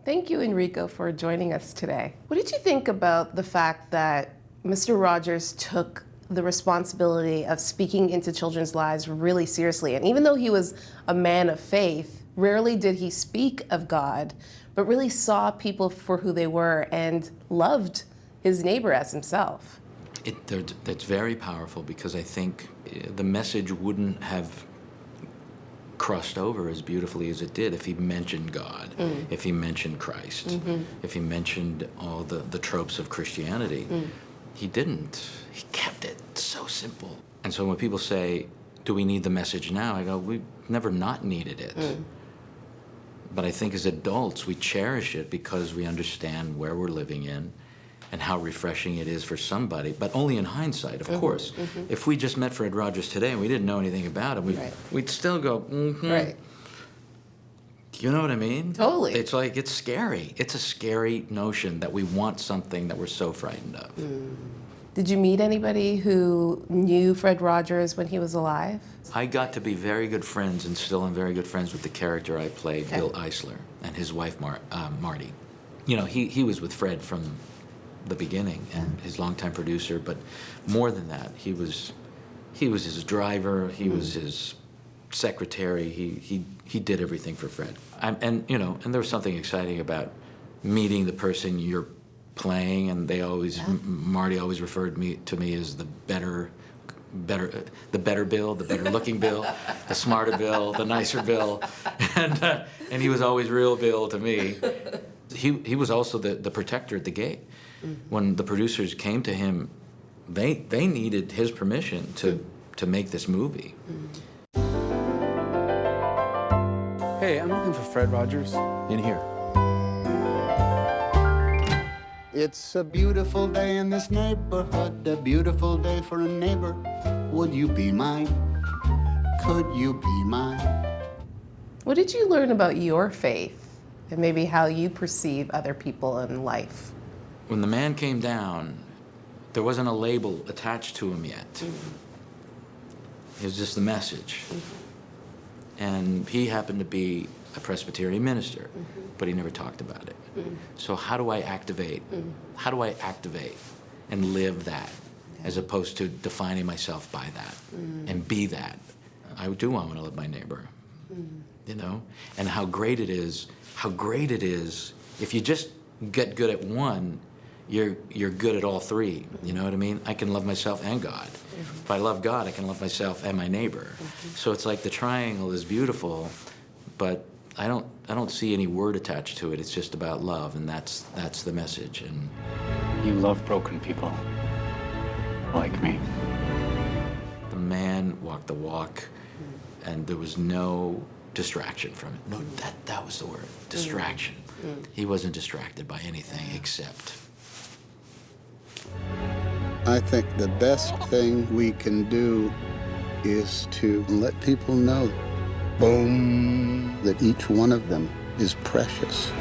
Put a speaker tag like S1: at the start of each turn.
S1: Thank you, Enrico, for joining us today. What did you think about the fact that Mr. Rogers took the responsibility of speaking into children's lives really seriously? And even though he was a man of faith, rarely did he speak of God, but really saw people for who they were and loved his neighbor as himself.
S2: That's very powerful, because I think the message wouldn't have crossed over as beautifully as it did if he mentioned God, if he mentioned Christ, if he mentioned all the tropes of Christianity. He didn't. He kept it so simple. And so when people say, do we need the message now? I go, we've never not needed it. But I think as adults, we cherish it because we understand where we're living in and how refreshing it is for somebody, but only in hindsight, of course. If we just met Fred Rogers today and we didn't know anything about him, we'd still go,
S1: Right.
S2: You know what I mean?
S1: Totally.
S2: It's like, it's scary. It's a scary notion that we want something that we're so frightened of.
S1: Did you meet anybody who knew Fred Rogers when he was alive?
S2: I got to be very good friends, and still am very good friends with the character I played, Bill Eisler, and his wife, Marty. You know, he was with Fred from the beginning, and his longtime producer, but more than that, he was his driver, he was his secretary, he did everything for Fred. And you know, and there was something exciting about meeting the person you're playing, and they always, Marty always referred to me as the better Bill, the better looking Bill, the smarter Bill, the nicer Bill, and he was always real Bill to me. He was also the protector at the gate. When the producers came to him, they needed his permission to make this movie.
S3: Hey, I'm looking for Fred Rogers.
S2: In here.
S4: It's a beautiful day in this neighborhood, a beautiful day for a neighbor. Would you be mine? Could you be mine?
S1: What did you learn about your faith and maybe how you perceive other people in life?
S2: When the man came down, there wasn't a label attached to him yet. It was just the message. And he happened to be a Presbyterian minister, but he never talked about it. So how do I activate? How do I activate and live that, as opposed to defining myself by that and be that? I do want to love my neighbor, you know? And how great it is if you just get good at one, you're good at all three, you know what I mean? I can love myself and God. If I love God, I can love myself and my neighbor. So it's like the triangle is beautiful, but I don't see any word attached to it. It's just about love, and that's the message. And
S3: You love broken people, like me.
S2: the man walked the walk, and there was no distraction from it. No, that was the word, distraction. He wasn't distracted by anything except.
S4: I think the best thing we can do is to let people know, boom, that each one of them is precious.